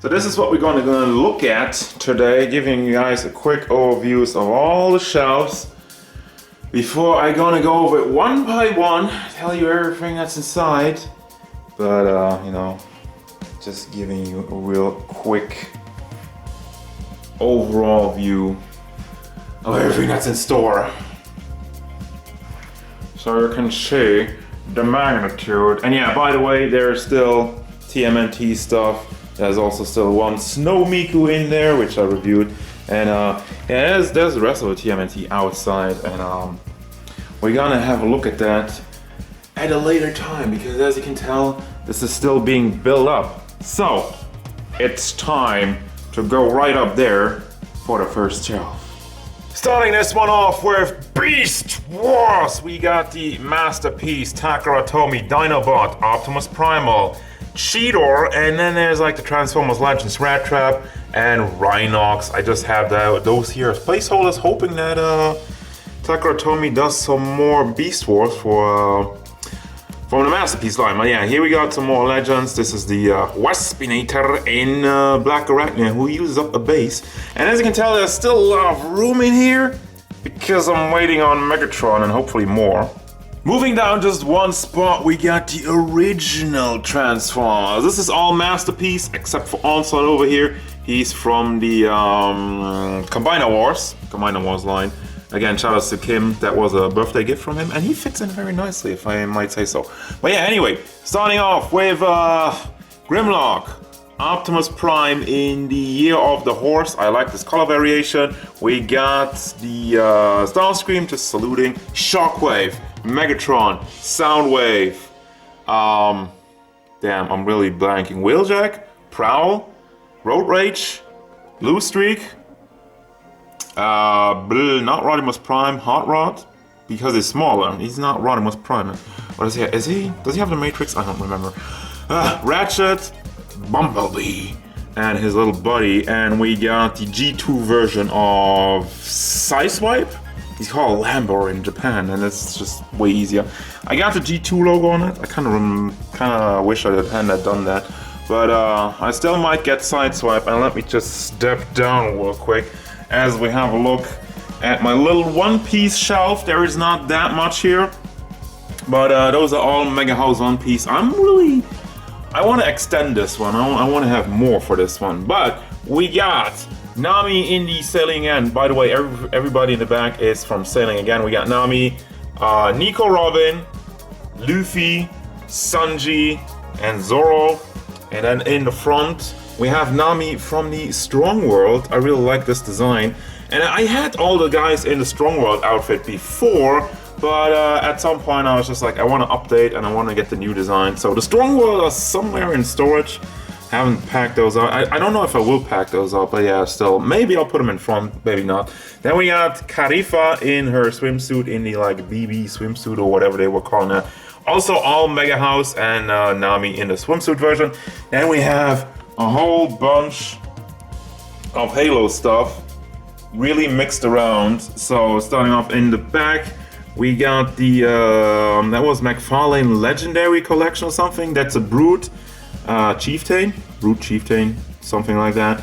So this is what we're gonna look at today, giving you guys a quick overview of all the shelves. Before I gonna go over it one by one, tell you everything that's inside. But you know, just giving you a real quick overall view of everything that's in store. So you can see the magnitude. And yeah, by the way, there's still TMNT stuff. There's also still one Snow Miku in there, which I reviewed. And yeah, there's the rest of the TMNT outside. And we're gonna have a look at that at a later time, because as you can tell, this is still being built up. So, it's time to go right up there for the first shelf. Starting this one off with Beast Wars! We got the Masterpiece Takara Tomy Dinobot Optimus Primal Cheetor, and then there's like the Transformers Legends Rat Trap and Rhinox. I just have those here as placeholders, hoping that Takara Tomy does some more Beast Wars for from the Masterpiece line. But yeah, here we got some more Legends. This is the Waspinator in Black Arachnia, who uses up a base. And as you can tell, there's still a lot of room in here, because I'm waiting on Megatron and hopefully more. Moving down just one spot, we got the original Transformers. This is all Masterpiece, except for Onslaught over here. He's from the Combiner Wars line. Again, shout out to Kim, that was a birthday gift from him, and he fits in very nicely, if I might say so. But yeah, anyway, starting off with Grimlock, Optimus Prime in the Year of the Horse. I like this color variation. We got the Starscream just saluting, Shockwave, Megatron, Soundwave, damn, I'm really blanking. Wheeljack, Prowl, Road Rage, Blue Streak, not Rodimus Prime, Hot Rod, because he's smaller. He's not Rodimus Prime. What is he? Does he have the Matrix? I don't remember. Ratchet, Bumblebee, and his little buddy. And we got the G2 version of Sideswipe. He's called Lambor in Japan, and it's just way easier. I got the G2 logo on it. I kind of wish I hadn't done that, but I still might get Sideswipe. And let me just step down real quick as we have a look at my little one-piece shelf. There is not that much here, but those are all Mega House One Piece. I want to extend this one. I want to have more for this one. But we got Nami in the Sailing Again. By the way, everybody in the back is from Sailing Again. We got Nami, Nico Robin, Luffy, Sanji, and Zoro. And then in the front, we have Nami from the Strong World. I really like this design. And I had all the guys in the Strong World outfit before, but at some point I was just like, I want to update and I want to get the new design. So the Strong World are somewhere in storage. Haven't packed those out. I don't know if I will pack those out, but yeah, still. Maybe I'll put them in front, maybe not. Then we got Karifa in her swimsuit, in the like BB swimsuit or whatever they were calling it. Also all Mega House and Nami in the swimsuit version. Then we have a whole bunch of Halo stuff, really mixed around. So starting off in the back, we got the that was McFarlane Legendary Collection or something. That's a Brute Chieftain, something like that.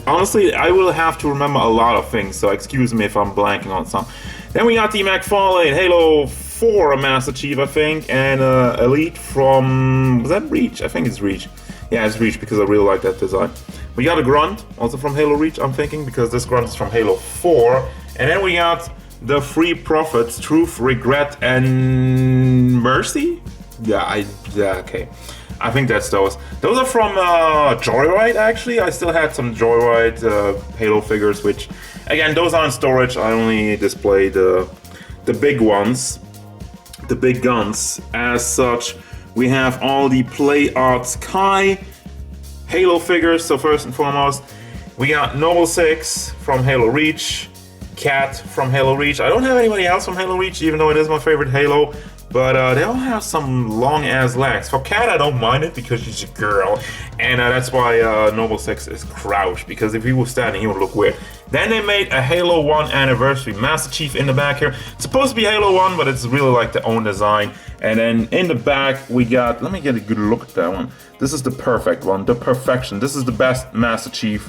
Honestly, I will have to remember a lot of things, so excuse me if I'm blanking on some. Then we got the McFarlane Halo 4 Master Chief, I think, and Elite from, was that Reach? I think it's Reach. Yeah, it's Reach, because I really like that design. We got a Grunt, also from Halo Reach, I'm thinking, because this Grunt is from Halo 4. And then we got the Three Prophets, Truth, Regret, and Mercy? Yeah, okay. I think that's those. Those are from Joyride, actually. I still had some Joyride Halo figures, which, again, those are in storage. I only display the big ones, the big guns. As such, we have all the Play Arts Kai Halo figures. So first and foremost, we got Noble 6 from Halo Reach, Cat from Halo Reach. I don't have anybody else from Halo Reach, even though it is my favorite Halo. But they all have some long ass legs. For Cat, I don't mind it because she's a girl, and that's why Noble 6 is crouched, because if he was standing, he would look weird. Then they made a Halo 1 anniversary Master Chief in the back here. It's supposed to be Halo 1, but it's really like their own design. And then in the back, we got, let me get a good look at that one. This is the perfect one, the perfection. This is the best Master Chief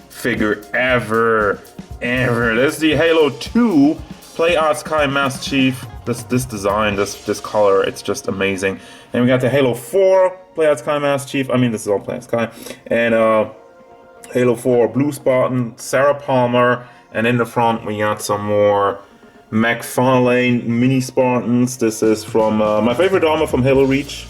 figure ever. This is the Halo 2 Play Arts Kai Master Chief. This design, this color, it's just amazing. And we got the Halo 4 Play Arts Kai Master Chief. I mean, this is all Play Arts Kai. And Halo 4 Blue Spartan, Sarah Palmer. And in the front, we got some more McFarlane Mini Spartans. This is from my favorite armor from Halo Reach.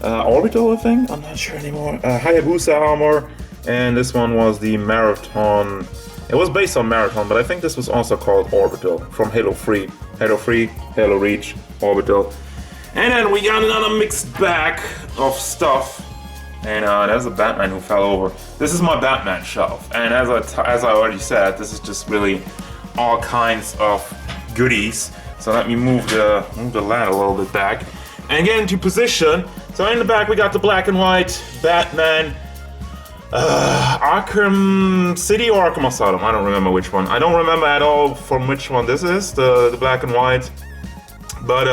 Orbital, I think? I'm not sure anymore. Hayabusa armor. And this one was the Marathon. It was based on Marathon, but I think this was also called Orbital from Halo 3. Halo 3, Halo Reach, Orbital. And then we got another mixed bag of stuff. And there's a Batman who fell over. This is my Batman shelf. And as I already said, this is just really all kinds of goodies. So let me move the ladder a little bit back and get into position. So in the back we got the black and white Batman. Arkham City or Arkham Asylum, I don't remember which one. I don't remember at all from which one this is, the black and white. But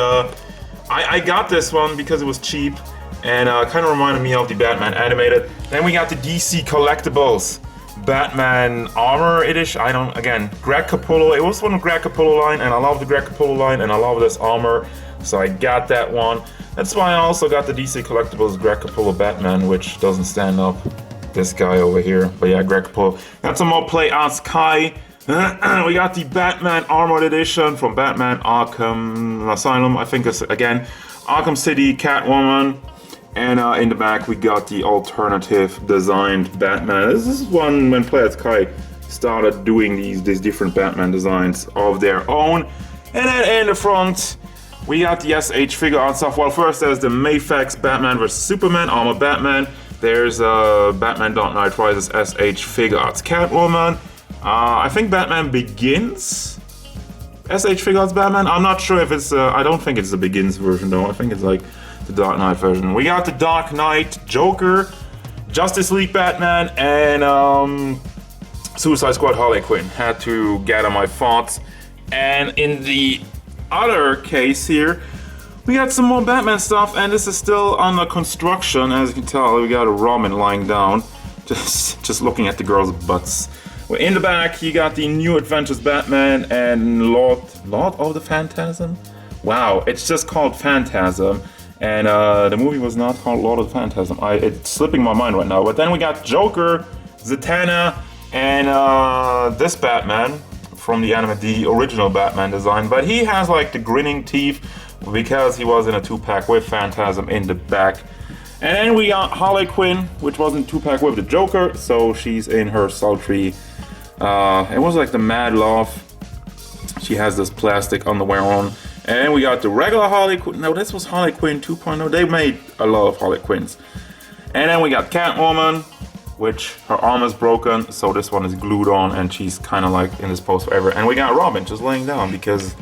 I got this one because it was cheap and kind of reminded me of the Batman animated. Then we got the DC Collectibles Batman Armor Edition. Greg Capullo. It was from the Greg Capullo line, and I love the Greg Capullo line, and I love this armor. So I got that one. That's why I also got the DC Collectibles Greg Capullo Batman, which doesn't stand up. This guy over here, but yeah, Greg Capullo. Got some more Play Arts Kai. We got the Batman Armored Edition from Batman Arkham Asylum. I think it's again Arkham City Catwoman. And in the back we got the alternative designed Batman. This is one when Play Arts Kai started doing these different Batman designs of their own. And then in the front we got the SH figure art stuff. Well, first there's the Mayfax Batman vs Superman Armor Batman. There's Batman Dark Knight Rises SH Figure Arts Catwoman. I think Batman Begins SH Figure Arts Batman. I'm not sure if it's, I don't think it's the Begins version though. I think it's like the Dark Knight version. We got the Dark Knight Joker, Justice League Batman, and Suicide Squad Harley Quinn. Had to gather my thoughts. And in the other case here, we got some more Batman stuff, and this is still under construction. As you can tell, we got a Robin lying down, just looking at the girls' butts. Well, in the back, you got the New Adventures Batman and Lord of the Phantasm. Wow, it's just called Phantasm, and the movie was not called Lord of the Phantasm. It's slipping my mind right now. But then we got Joker, Zatanna, and this Batman from the original Batman design. But he has like the grinning teeth, because he was in a 2-pack with Phantasm in the back. And then we got Harley Quinn, which was in 2-pack with the Joker, so she's in her sultry, it was like the Mad Love. She has this plastic underwear on. And then we got the regular Harley Quinn. No, this was Harley Quinn 2.0. They made a lot of Harley Quinns. And then we got Catwoman, which her arm is broken, so this one is glued on, and she's kind of like in this pose forever. And we got Robin just laying down because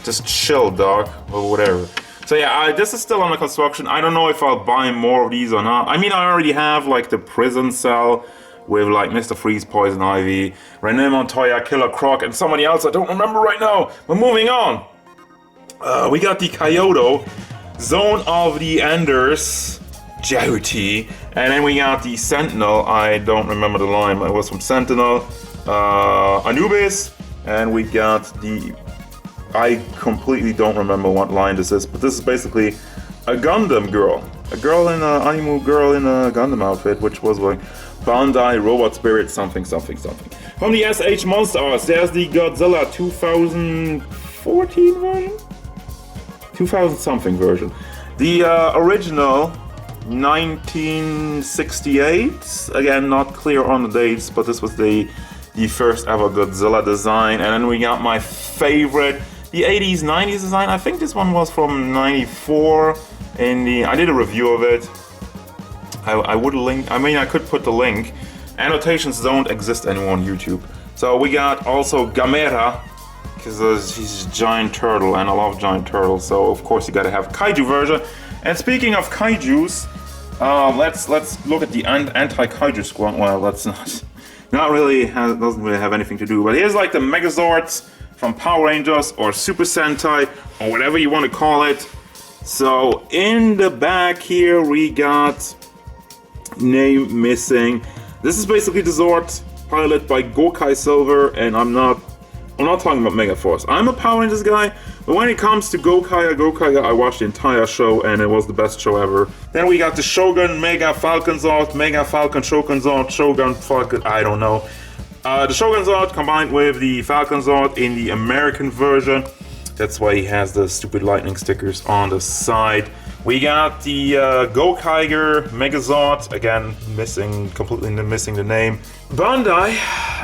just chill, dog, or whatever. So yeah, this is still under construction. I don't know if I'll buy more of these or not. I mean, I already have like the prison cell with like Mr. Freeze, Poison Ivy, Renee Montoya, Killer Croc, and somebody else I don't remember right now. But moving on. We got the Kyoto, Zone of the Enders, Jyoti, and then we got the Sentinel. I don't remember the line, but it was from Sentinel, Anubis, and we got the, I completely don't remember what line this is, but this is basically a Gundam girl. A girl in a Animu girl in a Gundam outfit, which was like Bandai Robot Spirit something. From the SH Monster Arts, there's the Godzilla 2014 version? 2000 something version. The original 1968, again not clear on the dates, but this was the first ever Godzilla design. And then we got my favorite, the 80s, 90s design. I think this one was from 94. I did a review of it. I would link, I mean I could put the link. Annotations don't exist anymore on YouTube. So we got also Gamera because he's a giant turtle, and I love giant turtles. So of course you gotta have a kaiju version. And speaking of kaijus, let's look at the anti-kaiju squad. Well, let's not really doesn't really have anything to do. But here's like the Megazords from Power Rangers or Super Sentai or whatever you want to call it. So in the back here we got name missing. This is basically the Zord pilot by Gokai Silver, and I'm not talking about Megaforce. I'm a Power Rangers guy, but when it comes to Gokai, I watched the entire show and it was the best show ever. Then we got the Shogun Mega Falcon Zord, Mega Falcon Shogun Zord, Shogun Falcon, I don't know. The Shogun Zord combined with the Falcon Zord in the American version. That's why he has the stupid lightning stickers on the side. We got the Gokaiger Megazord, again completely missing the name. Bandai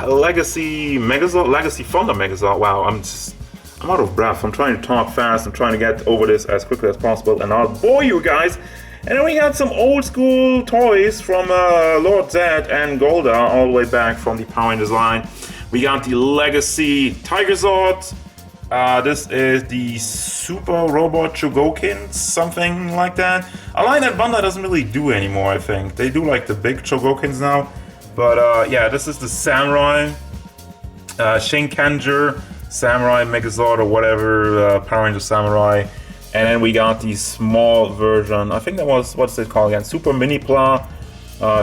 Legacy Megazord, Legacy Thunder Megazord. Wow, I'm out of breath. I'm trying to talk fast. I'm trying to get over this as quickly as possible, and I'll bore you guys. And then we got some old school toys from Lord Zed and Golda, all the way back from the Power Rangers line. We got the Legacy Tiger Zord. This is the Super Robot Chogokin, something like that. A line that Bandai doesn't really do anymore, I think. They do like the big Chogokins now. But yeah, this is the Samurai, Shinkanger, Samurai Megazord or whatever, Power Ranger Samurai. And then we got the small version, I think that was, what's it called again? Super Mini Pla,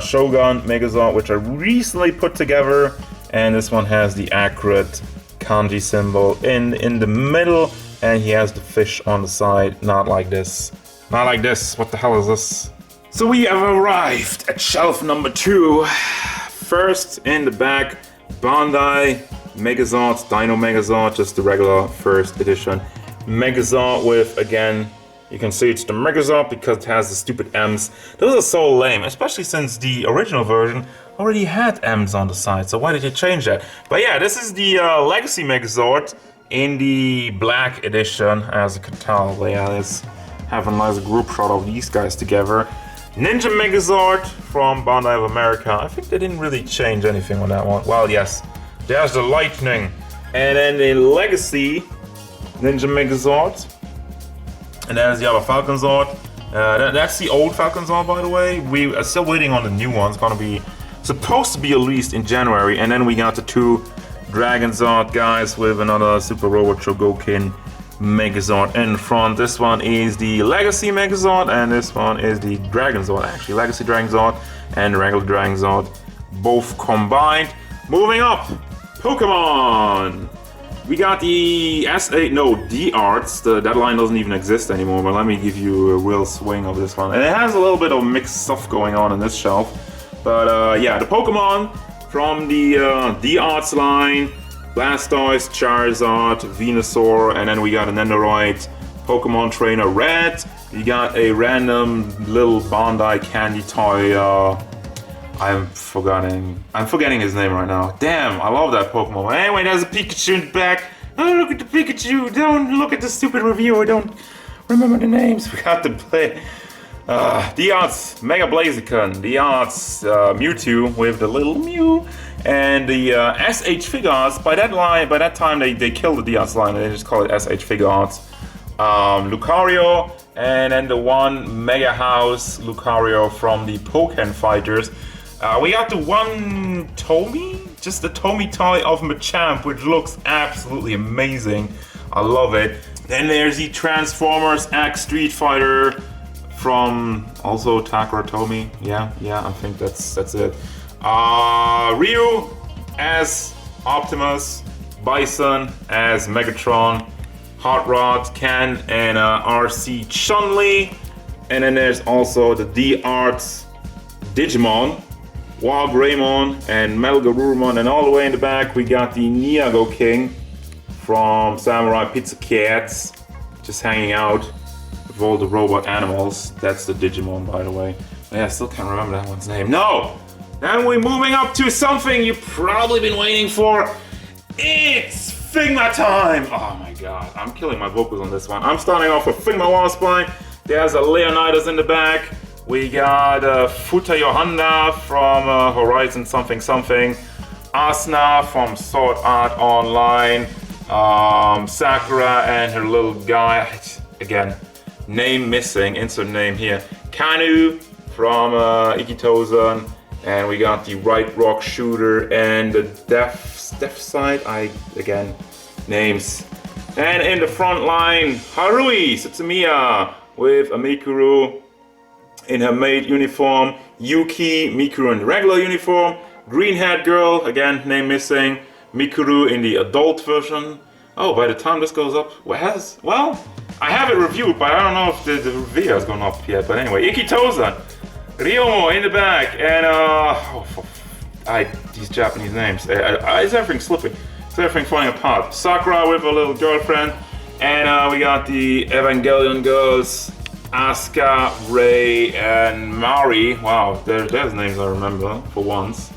Shogun Megazord, which I recently put together. And this one has the accurate kanji symbol in the middle, and he has the fish on the side, not like this. Not like this, what the hell is this? So we have arrived at shelf number 2. First in the back, Bandai Megazord, Dino Megazord, just the regular first edition Megazord with, again, you can see it's the Megazord because it has the stupid M's. Those are so lame, especially since the original version already had M's on the side, so why did you change that? But yeah, this is the Legacy Megazord in the black edition, as you can tell. Yeah, let's have a nice group shot of these guys together. Ninja Megazord from Bandai of America. I think they didn't really change anything on that one. Well, yes, there's the lightning. And then the Legacy Ninja Megazord. And there's the other Falcon Zord. That's the old Falcon Zord, by the way. We are still waiting on the new one. It's gonna be supposed to be released in January. And then we got the 2 Dragon Zord guys with another Super Robot Chogokin Megazord in front. This one is the Legacy Megazord, and this one is the Dragon Zord, actually. Legacy Dragon Zord and regular Dragon Zord, both combined. Moving up, Pokemon! We got the D-Arts. That line doesn't even exist anymore, but let me give you a real swing of this one. And it has a little bit of mixed stuff going on in this shelf. But yeah, the Pokemon from the D-Arts line, Blastoise, Charizard, Venusaur, and then we got an Nendoroid, Pokemon Trainer Red. You got a random little Bandai candy toy, I'm forgetting his name right now. Damn, I love that Pokemon. Anyway, there's a Pikachu in the back. Oh, look at the Pikachu. Don't look at the stupid review. I don't remember the names. We got to play. D-Arts Mega Blaziken, D-Arts Mewtwo with the little Mew, and the SH Figures. By that time they killed the D-Arts line, and they just call it SH Figures. Lucario, and then the one Mega House Lucario from the Pokken Fighters. We got the one Tomy, just the Tomy toy of Machamp, which looks absolutely amazing. I love it. Then there's the Transformers X Street Fighter from also Takara Tomy. Yeah, I think that's it. Ryu as Optimus, Bison as Megatron, Hot Rod, Ken, and RC Chun-Li. And then there's also the D-Arts Digimon, Greymon, and Metal Garurumon. And all the way in the back we got the Niago King from Samurai Pizza Cats, just hanging out with all the robot animals. That's the Digimon, by the way. Yeah, I still can't remember that one's name. No! Then we're moving up to something you've probably been waiting for. It's Figma time! Oh my god, I'm killing my vocals on this one. I'm starting off with Figma Warspine. There's a Leonidas in the back. We got Futa Yohanda from Horizon something something. Asuna from Sword Art Online. Sakura and her little guy. Again, name missing. Insert name here. Kanu from Ikitosen. And we got the right rock shooter and the deaf side. Again, names. And in the front line, Harui Setsumiya with a Mikuru in her maid uniform, Yuki, Mikuru in the regular uniform, green haired girl, again, name missing, Mikuru in the adult version. Oh, by the time this goes up, well, I have it reviewed, but I don't know if the video has gone up yet. But anyway, Ikitosen, Ryomo in the back, and these Japanese names. Is everything slipping? Is everything falling apart? Sakura with a little girlfriend, and we got the Evangelion girls, Asuka, Rei, and Mari. Wow, there's names I remember for once.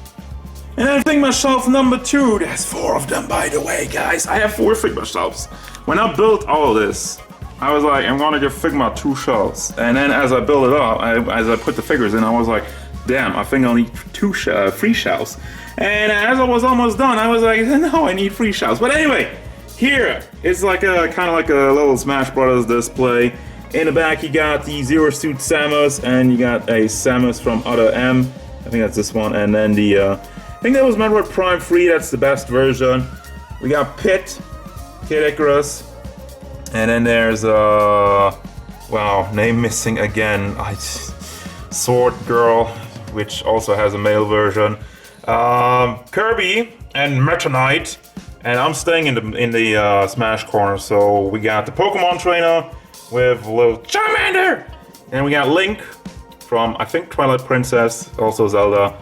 And then Figma Shelf number 2. There's 4 of them, by the way, guys. I have 4 Figma Shelves. When I built all of this, I was like, I'm gonna give Figma 2 shelves. And then as I built it up, as I put the figures in, I was like, damn, I think I'll need 3 shelves. And as I was almost done, I was like, no, I need 3 shelves. But anyway, here it's like kind of like a little Smash Brothers display. In the back, you got the Zero Suit Samus, and you got a Samus from Other M. I think that's this one. And then I think that was Metroid Prime 3. That's the best version. We got Kid Icarus, and then there's wow, name missing again. Sword Girl, which also has a male version. Kirby and Meta Knight, and I'm staying in the Smash corner. So we got the Pokemon trainer with a little Charmander, and we got Link from, I think, Twilight Princess, also Zelda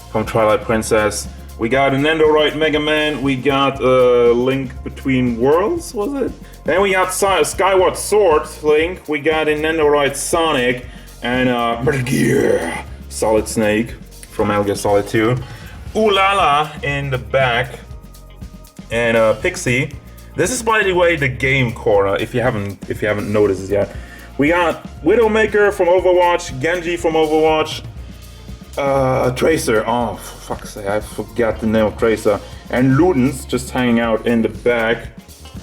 from Twilight Princess. We got a Nendoroid Mega Man, we got Link Between Worlds, was it? Then we got Skyward Sword Link, we got a Nendoroid Sonic, and Metal Gear Solid Snake from Metal Gear Solid 2. Ulala in the back, and Pixie. This is, by the way, the game corner, if you haven't noticed it yet. We got Widowmaker from Overwatch, Genji from Overwatch, Tracer, oh for fuck's sake, I forgot the name of Tracer, and Ludens just hanging out in the back.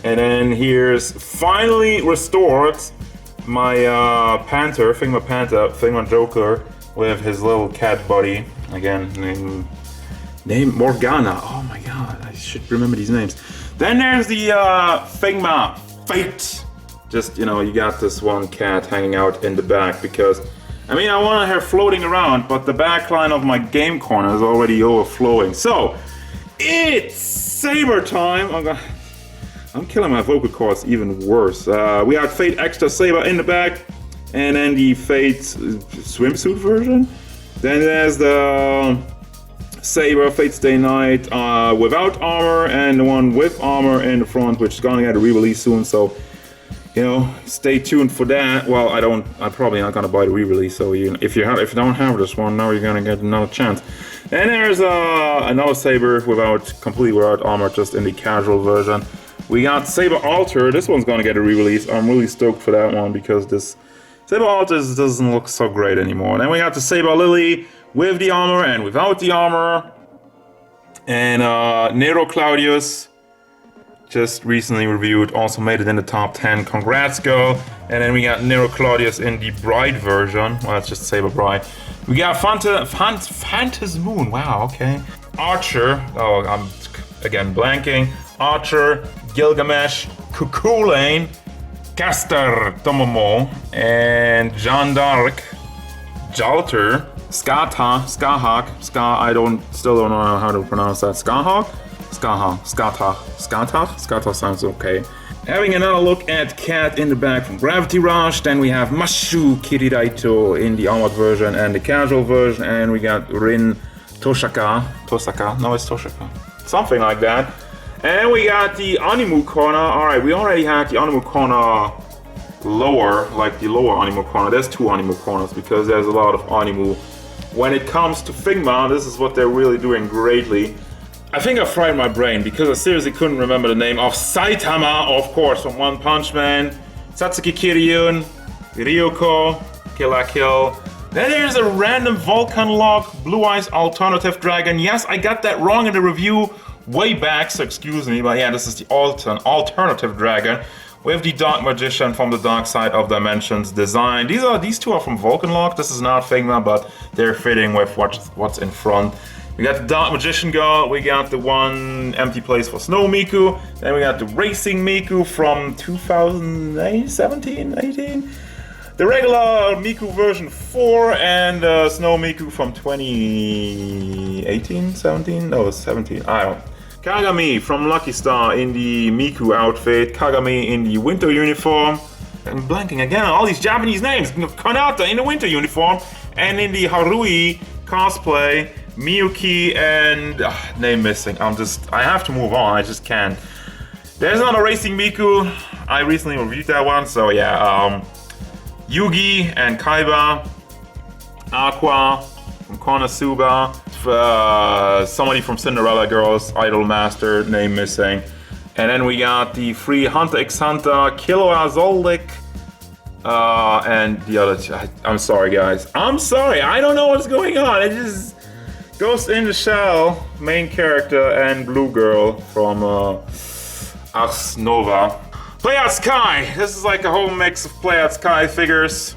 And then here's finally restored my Figma Joker with his little cat buddy. Again, name Morgana. Oh my god, I should remember these names. Then there's the Figma Fate. Just, you got this one cat hanging out in the back because, I mean, I want her floating around, but the back line of my game corner is already overflowing. So, it's Saber time. I'm killing my vocal cords even worse. We got Fate Extra Saber in the back, and then the Fate swimsuit version. Then there's the Saber Fate Stay Night without armor, and the one with armor in the front, which is gonna get a re-release soon. So, stay tuned for that. Well, I'm probably not gonna buy the re-release. So if you don't have this one, now you're gonna get another chance. And there's another Saber completely without armor, just in the casual version. We got Saber Alter. This one's gonna get a re-release. I'm really stoked for that one because this Saber Alter doesn't look so great anymore. Then we got the Saber Lily with the armor and without the armor. And Nero Claudius, just recently reviewed, also made it in the top 10. Congrats, girl. And then we got Nero Claudius in the Bride version. Well, it's just Saber Bride. We got Phantasmoon. Wow, okay. Archer. Oh, I'm again blanking. Archer, Gilgamesh, Cuckoo-Lane, Castor Tomomo, and Jeanne d'Arc, Jalter, Skahawk, still don't know how to pronounce that. Skahawk sounds okay. Having another look at Cat in the back from Gravity Rush. Then we have Mashu Kiriraito in the armored version and the casual version, and we got Rin Tosaka, no, it's Toshaka, something like that. And we got the Animu corner. Alright, we already had the Animu corner lower, like the lower Animu corner. There's 2 Animu corners because there's a lot of Animu. When it comes to Figma, this is what they're really doing greatly. I think I fried my brain because I seriously couldn't remember the name of Saitama, of course, from One Punch Man, Satsuki Kiryun, Ryuko, Kill la Kill. Then there's a random Vulcan Lock, Blue Eyes Alternative Dragon. Yes, I got that wrong in the review. way back, so excuse me, but yeah, this is the alternative dragon with the Dark Magician from the Dark Side of Dimensions design. These two are from Vulcanlock. This is not Figma, but they're fitting with what's in front. We got the Dark Magician God, we got the one empty place for Snow Miku, then we got the Racing Miku from 2017, 18? The regular Miku version 4 and Snow Miku from 2018, 17? No, it's 17, I don't know. Kagami from Lucky Star in the Miku outfit, Kagami in the winter uniform. I'm blanking again on all these Japanese names. Kanata in the winter uniform and in the Harui cosplay. Miyuki and name missing. I have to move on. I just can't. There's another Racing Miku. I recently reviewed that one, so yeah. Yugi and Kaiba, Aqua from Konosuba, somebody from Cinderella Girls, Idol Master, name missing, and then we got the free Hunter x Hunter, Killua Zoldyck, and the other. I'm sorry, guys. I'm sorry. I don't know what's going on. It just. Ghost in the Shell, main character, and Blue Girl from Ars Nova. Playard Sky! This is like a whole mix of Playard Sky figures,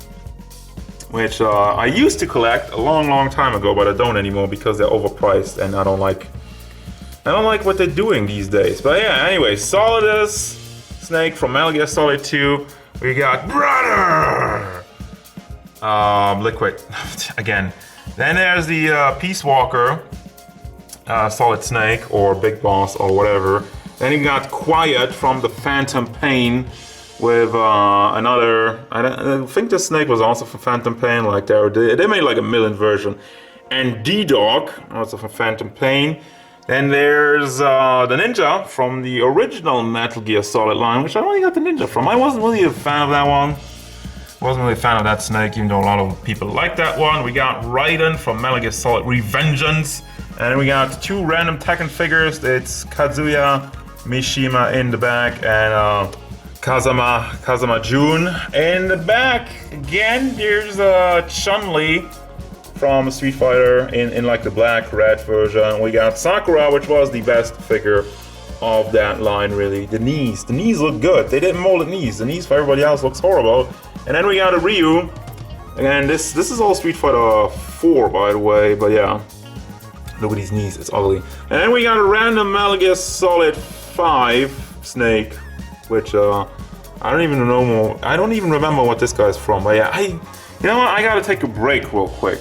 which I used to collect a long time ago, but I don't anymore because they're overpriced and I don't like what they're doing these days. But yeah, anyway, Solidus Snake from Metal Gear Solid 2. We got Brother! Liquid again. Then there's the Peace Walker, Solid Snake, or Big Boss, or whatever. Then you got Quiet from the Phantom Pain with another. I think the snake was also from Phantom Pain. Like they made like a million version. And D-Dog, also from Phantom Pain. Then there's the Ninja from the original Metal Gear Solid line, which I only got the Ninja from. I wasn't really a fan of that one. Wasn't really a fan of that snake, even though a lot of people like that one. We got Raiden from Metal Gear Solid Revengeance. And then we got two random Tekken figures. It's Kazuya Mishima in the back and Kazama Jun in the back. Again, there's Chun-Li from Street Fighter in like the black-red version. We got Sakura, which was the best figure of that line, really. The knees look good. They didn't mold the knees. The knees for everybody else looks horrible. And then we got a Ryu. Again, this is all Street Fighter 4, by the way, but yeah. Look at these knees, it's ugly. And then we got a random Metal Gear Solid 5 Snake, which I don't even remember what this guy's from. But yeah, you know what? I gotta take a break real quick.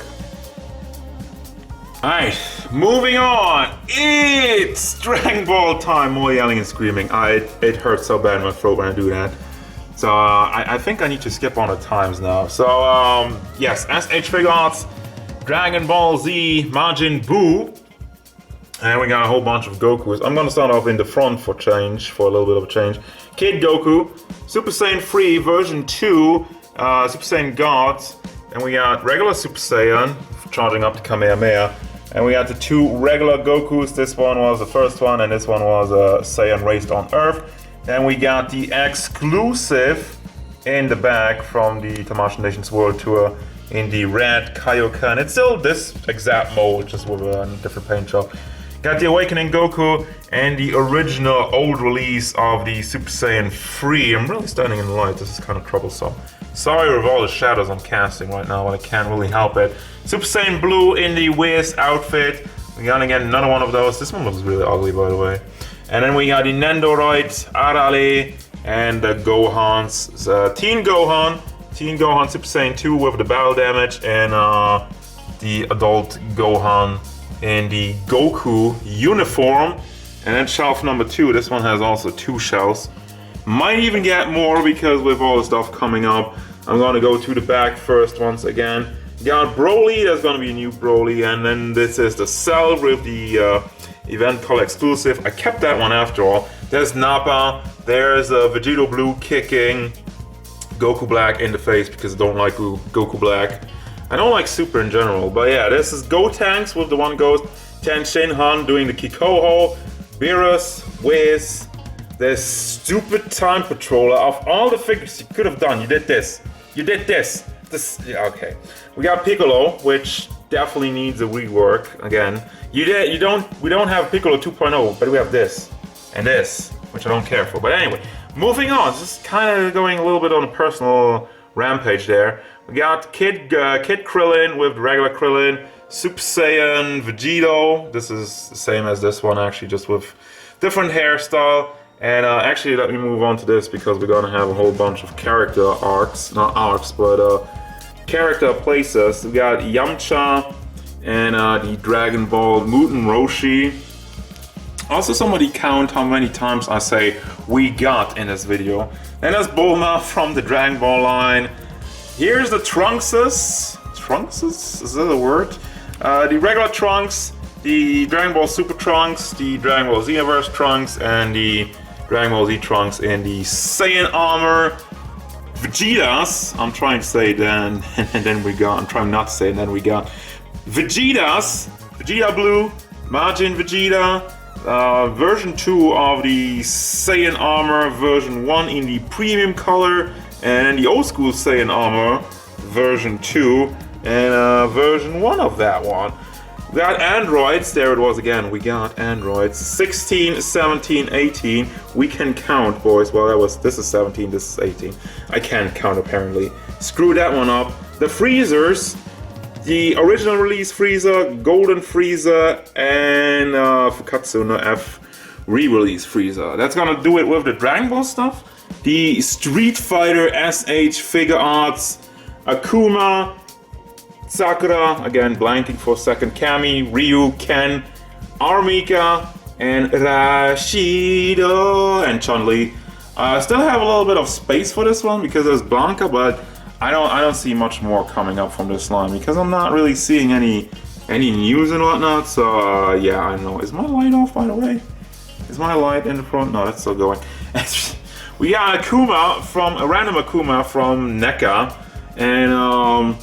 Alright, moving on. It's Dragon Ball time. More yelling and screaming. It hurts so bad in my throat when I do that. So I think I need to skip on the times now. So yes, SH Figuarts, Dragon Ball Z, Majin Buu, and we got a whole bunch of Gokus. I'm gonna start off in the front for a little bit of a change. Kid Goku, Super Saiyan 3 version 2, Super Saiyan Gods, and we got regular Super Saiyan charging up to Kamehameha, and we got the two regular Gokus. This one was the first one, and this one was Saiyan raised on Earth. Then we got the exclusive in the back from the Tamashii Nations World Tour in the red Kaioken. It's still this exact mold, just with a different paint job. Got the Awakening Goku and the original old release of the Super Saiyan 3. I'm really standing in the light, this is kind of troublesome. Sorry with all the shadows I'm casting right now, but I can't really help it. Super Saiyan Blue in the Whiz outfit. We got again another one of those. This one looks really ugly, by the way. And then we got the Nendoroid, Arale, and the Gohans. Teen Gohan Super Saiyan 2 with the battle damage, and the adult Gohan in the Goku uniform. And then shelf number 2, this one has also 2 shelves. Might even get more because with all the stuff coming up. I'm gonna go to the back first once again. Got Broly, there's gonna be a new Broly, and then this is the Cell with the Event Color exclusive. I kept that one after all. There's Nappa, there's Vegito Blue kicking Goku Black in the face because I don't like Goku Black. I don't like Super in general, but yeah, this is Gotenks with the one Ghost, Ten Shinhan doing the Kikoho, Beerus, Wiz, this stupid Time Patroller. Of all the figures you could have done, you did this. You did this. Yeah, okay. We got Piccolo, which definitely needs a rework again. We don't have Piccolo 2.0, but we have this and this, which I don't care for. But anyway, moving on. Just kind of going a little bit on a personal rampage there. We got Kid Krillin with regular Krillin, Super Saiyan Vegito. This is the same as this one actually, just with different hairstyle. And actually, let me move on to this because we're gonna have a whole bunch of character arcs, not arcs, but character places. We got Yamcha and the Dragon Ball Muten Roshi. Also, somebody count how many times I say "we got" in this video. And there's Bulma from the Dragon Ball line. Here's the Trunkses. Trunkses? Is that a word? The regular Trunks, the Dragon Ball Super Trunks, the Dragon Ball Xenoverse Trunks, and the Dragon Ball Z Trunks in the Saiyan armor. Vegetas, I'm trying to say then, and then we got, I'm trying not to say and then we got Vegetas, Vegeta Blue, Majin Vegeta, version 2 of the Saiyan armor, version 1 in the premium color, and the old school Saiyan armor, version 2, and version 1 of that one. We got androids, there it was again, we got androids, 16, 17, 18, we can count, boys. Well, this is 17, this is 18, I can't count apparently. Screw that one up. The Freezers, the original release Frieza, Golden Frieza, and Fukatsuna F re-release Frieza. That's gonna do it with the Dragon Ball stuff. The Street Fighter SH figure arts, Akuma, Sakura, again blanking for a second, Kami, Ryu, Ken, Armika, and Rashido, and Chun-Li. Still have a little bit of space for this one because there's Blanca, but I don't see much more coming up from this line because I'm not really seeing any news and whatnot. So yeah, I don't know. Is my light off, by the way? Is my light in the front? No, that's still going. We got Akuma from a random Akuma from NECA, and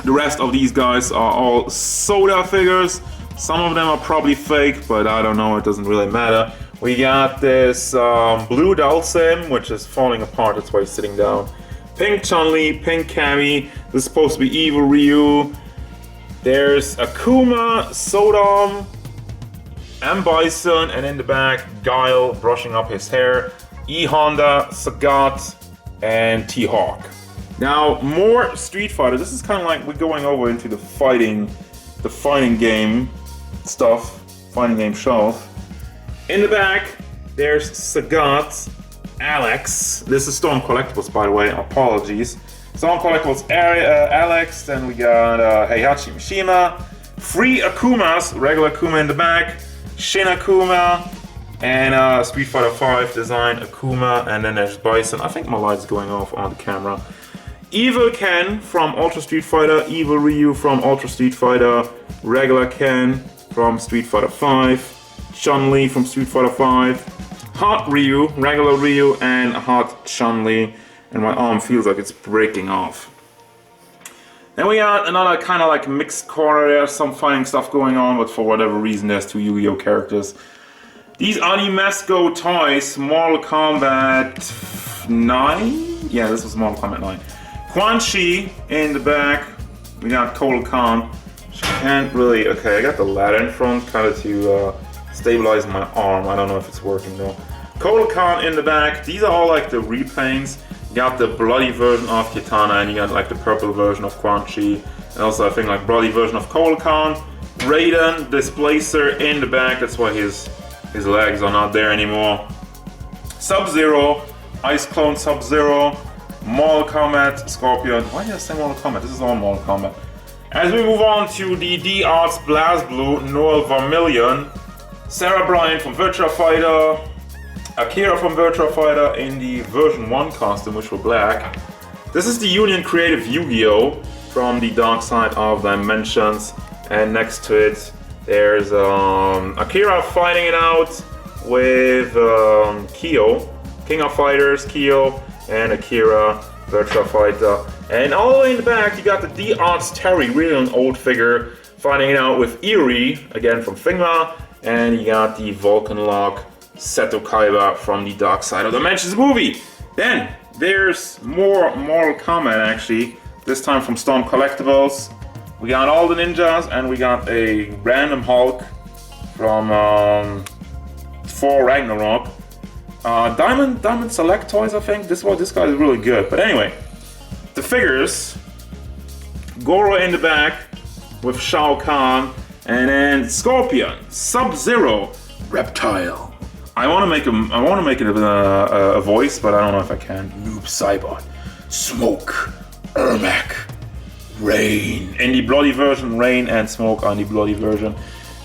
the rest of these guys are all soda figures. Some of them are probably fake, but I don't know, it doesn't really matter. We got this blue Dhalsim, which is falling apart, that's why he's sitting down. Pink Chun-Li, pink Kami, this is supposed to be evil Ryu. There's Akuma, Sodom, M. Bison, and in the back, Guile brushing up his hair, E. Honda, Sagat, and T-Hawk. Now, more Street Fighter. This is kind of like we're going over into the fighting game stuff, fighting game shelf. In the back, there's Sagat, Alex. This is Storm Collectibles, by the way. Apologies. Storm Collectibles, Alex. Then we got Heihachi Mishima. Free Akumas, regular Akuma in the back. Shin Akuma. And Street Fighter 5 design Akuma. And then there's Bison. I think my light's going off on the camera. Evil Ken from Ultra Street Fighter, Evil Ryu from Ultra Street Fighter, regular Ken from Street Fighter 5, Chun-Li from Street Fighter 5, Hot Ryu, regular Ryu, and Hot Chun-Li, and my arm feels like it's breaking off. Then we got another kind of like mixed corner there, some fighting stuff going on, but for whatever reason there's two Yu-Gi-Oh characters. These Animesco toys, Mortal Kombat 9? Yeah, this was Mortal Kombat 9. Quan Chi in the back. We got Kotal Khan. She can't really. Okay, I got the ladder in front, kind of to stabilize my arm. I don't know if it's working though. Kotal Khan in the back. These are all like the repaints. You got the bloody version of Kitana, and you got like the purple version of Quan Chi, and also I think like bloody version of Kotal Khan. Raiden Displacer in the back. That's why his legs are not there anymore. Sub-Zero, Ice Clone Sub-Zero. Mortal Kombat, Scorpion. Why did I say Mortal Kombat? This is all Mortal Kombat. As we move on to the D-Arts Blast Blue, Noel Vermillion, Sarah Bryant from Virtua Fighter, Akira from Virtua Fighter in the version 1 costume, which were black. This is the Union Creative Yu-Gi-Oh! From the Dark Side of Dimensions, and next to it there's Akira fighting it out with Kyo, King of Fighters, Kyo, and Akira, Virtua Fighter. And all the way in the back, you got the D-Arts Terry, really an old figure, fighting it out with Eerie, again from Figma. And you got the Vulcan Lock Seto Kaiba from the Dark Side of Dimensions movie. Then, there's more Mortal Kombat actually, this time from Storm Collectibles. We got all the ninjas, and we got a random Hulk from Thor Ragnarok. Diamond Select Toys, I think. This guy is really good. But anyway, the figures. Goro in the back with Shao Kahn, and then Scorpion, Sub-Zero, Reptile. I want to make it a voice, but I don't know if I can. Noob Saibot, Smoke, Ermac, Rain. In the bloody version, Rain and Smoke on the bloody version.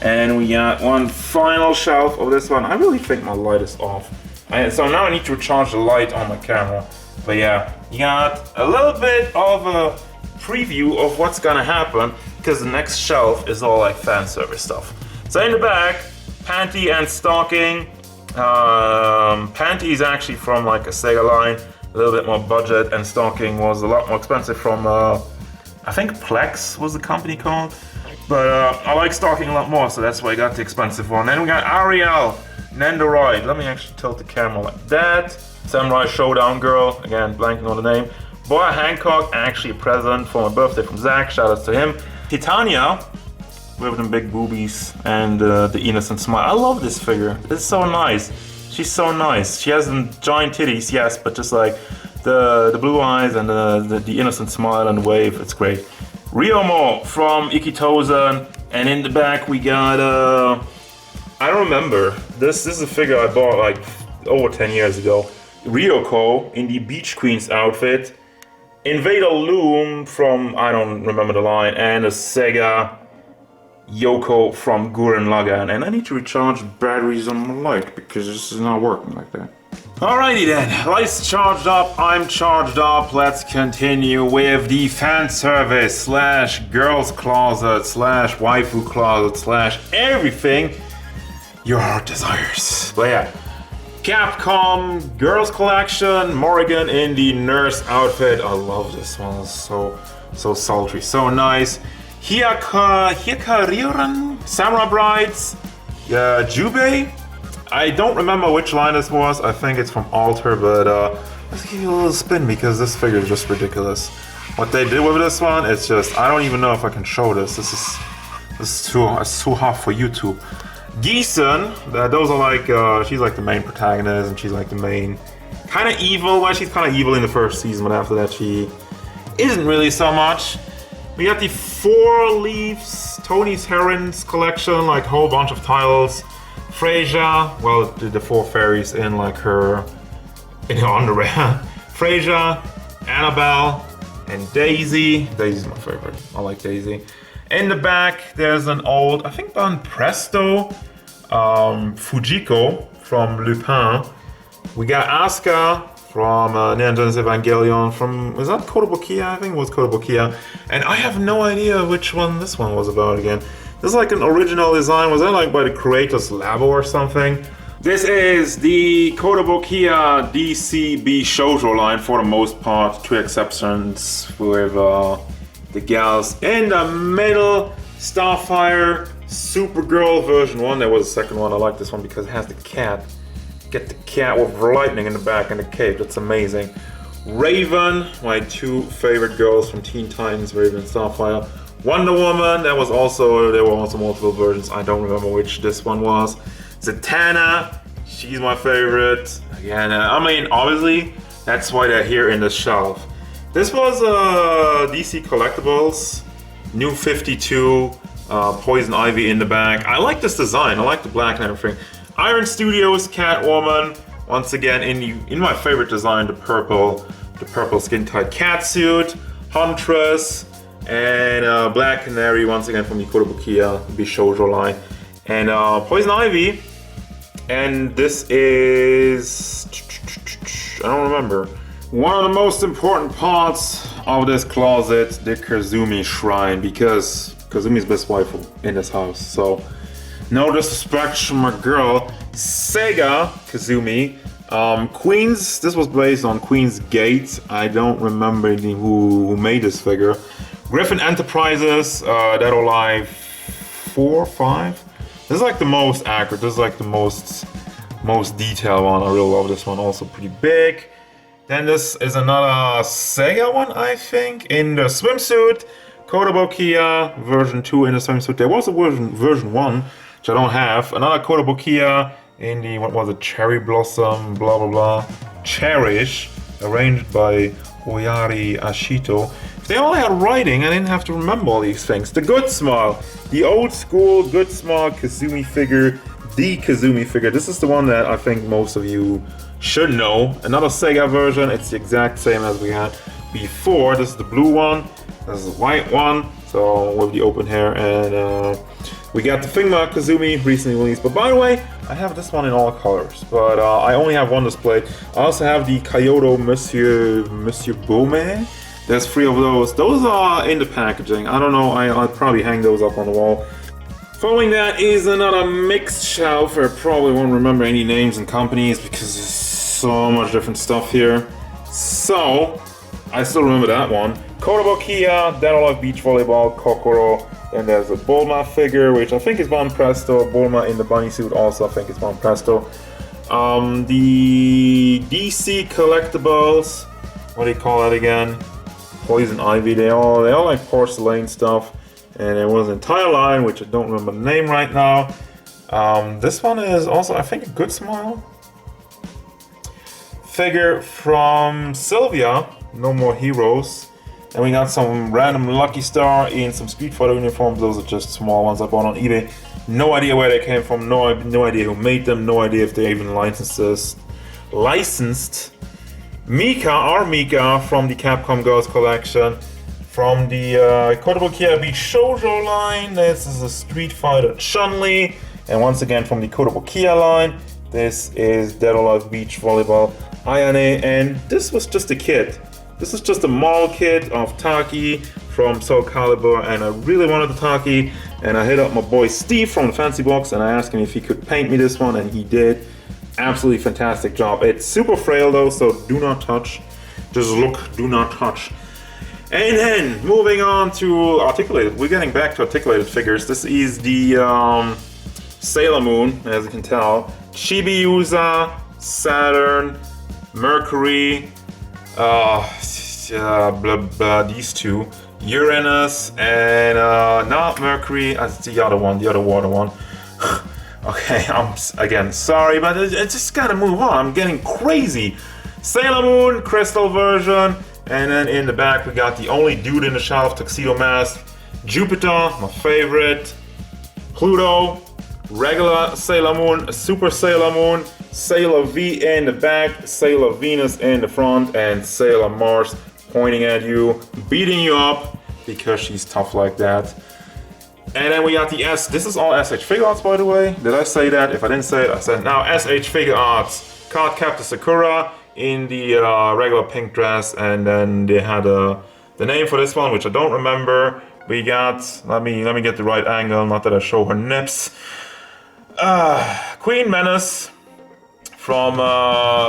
And we got one final shelf of this one. I really think my light is off. So now I need to recharge the light on my camera. But yeah, you got a little bit of a preview of what's gonna happen, because the next shelf is all like fan service stuff. So in the back, panty and stocking. Panty is actually from like a Sega line, a little bit more budget, and stocking was a lot more expensive from I think Plex was the company called. But I like stocking a lot more, so that's why I got the expensive one. Then we got Ariel, Nendoroid. Let me actually tilt the camera like that. Samurai Showdown Girl, again blanking on the name. Boa Hancock, actually a present for my birthday from Zach, shout outs to him. Titania, with them big boobies and the innocent smile. I love this figure, it's so nice. She's so nice. She has them giant titties, yes, but just like the blue eyes and the innocent smile and the wave, it's great. Ryomo from Ikitosen, and in the back we got, I don't remember, this is a figure I bought like over 10 years ago. Ryoko in the Beach Queens outfit, Invader Loom from, I don't remember the line, and a Sega Yoko from Gurren Lagann. And I need to recharge batteries on my light because this is not working like that. Alrighty then, lights charged up, I'm charged up. Let's continue with the fan service slash girls closet slash waifu closet slash everything your heart desires. But yeah, Capcom Girls Collection, Morrigan in the nurse outfit. I love this one, it's so sultry, so nice. Hikaryuran, Samurai Brides, Jubei. I don't remember which line this was. I think it's from Alter, but let's give you a little spin because this figure is just ridiculous. What they did with this one, it's just, I don't even know if I can show this. This is too hard for YouTube. Gießen, those are like, she's like the main protagonist, and she's like the main kind of evil. Well, she's kind of evil in the first season, but after that she isn't really so much. We got the Four Leaves Tony's Herons collection, like a whole bunch of titles. Freyja, well, the four fairies in like her underwear. Freyja, Annabelle, and Daisy. Daisy's my favorite. I like Daisy. In the back, there's an old, I think Banpresto, Fujiko from Lupin. We got Asuka from Neon Genesis Evangelion from, was that Kotobukiya? I think it was Kotobukiya. And I have no idea which one this one was about again. This is like an original design. Was that like by the creators Labo or something? This is the Kotobukiya DCB Shoujo line for the most part, two exceptions with the gals in the middle. Starfire, Supergirl version 1. There was a second one. I like this one because it has the cat. Get the cat with lightning in the back and the cape. That's amazing. Raven, my two favorite girls from Teen Titans, Raven and Starfire. Wonder Woman, there were also multiple versions. I don't remember which this one was. Zatanna, she's my favorite. Again, I mean, obviously, that's why they're here in the shelf. This was DC Collectibles, New 52, Poison Ivy in the back. I like this design. I like the black and everything. Iron Studios, Catwoman. Once again, in my favorite design, the purple skin-tight catsuit. Huntress. And Black Canary, once again from the Kotobukiya Bishoujo line. And Poison Ivy. And this is, I don't remember. One of the most important parts of this closet, the Kazumi Shrine, because Kazumi's best waifu in this house. So, no disrespect to my girl, Sega Kazumi. Queens, this was based on Queen's Gate. I don't remember who made this figure. Griffin Enterprises, Dead or Alive 4, 5. This is like the most accurate. This is like the most detailed one. I really love this one. Also pretty big. Then this is another Sega one, I think, in the swimsuit. Kotobukiya version 2 in the same suit. There was a version 1, which I don't have. Another Kotobukiya in the, what was it, Cherry Blossom, blah blah blah. Cherish, arranged by Oyari Ashito. If they all had writing, I didn't have to remember all these things. The Good Smile, the old school Good Smile Kazumi figure, the Kazumi figure. This is the one that I think most of you should know. Another Sega version, it's the exact same as we had before. This is the blue one, this is the white one, so with the open hair, and we got the Figma Kazumi recently released. But by the way, I have this one in all colors, but I only have one displayed. I also have the Kyoto Monsieur Baume. There's 3 of those. Those are in the packaging. I don't know, I'll probably hang those up on the wall. Following that is another mixed shelf. I probably won't remember any names and companies because there's so much different stuff here. So, I still remember that one. Kotobukiya, Dead or Alive Beach Volleyball, Kokoro. Then there's a Bulma figure, which I think is Banpresto. Bulma in the bunny suit also, I think it's Banpresto. The DC collectibles, what do you call that again? Poison Ivy, they all like porcelain stuff. And there was an entire line, which I don't remember the name right now. This one is also, I think, a Good Smile figure from Sylvia, No More Heroes. And we got some random Lucky Star in some Street Fighter uniforms. Those are just small ones I bought on eBay. No idea where they came from, no idea who made them, no idea if they even licensed. Mika, our Mika from the Capcom Girls collection. From the Kotobukiya Beach Shoujo line, this is a Street Fighter Chun-Li. And once again from the Kotobukiya line, this is Dead or Alive Beach Volleyball Ayane. And this was just a kit. This is just a model kit of Taki from Soul Calibur, and I really wanted the Taki, and I hit up my boy Steve from the Fancy Box and I asked him if he could paint me this one, and he did. Absolutely fantastic job. It's super frail though, so do not touch. Just look, do not touch. And then, moving on to articulated. We're getting back to articulated figures. This is the Sailor Moon, as you can tell. Chibi-Usa, Saturn, Mercury, these two. Uranus, and not Mercury, that's the other one, the other water one. Okay, I'm, again, sorry, but I just gotta move on. I'm getting crazy. Sailor Moon, crystal version. And then in the back, we got the only dude in the shelf, tuxedo mask, Jupiter, my favorite, Pluto, regular Sailor Moon, Super Sailor Moon, Sailor V in the back, Sailor Venus in the front, and Sailor Mars pointing at you, beating you up, because she's tough like that. And then we got the S, this is all SH Figure Arts, by the way. Did I say that? If I didn't say it, I said now SH Figure Arts. Card Captor Sakura in the regular pink dress, and then they had the name for this one, which I don't remember. We got, let me get the right angle, not that I show her nips. Queen Menace from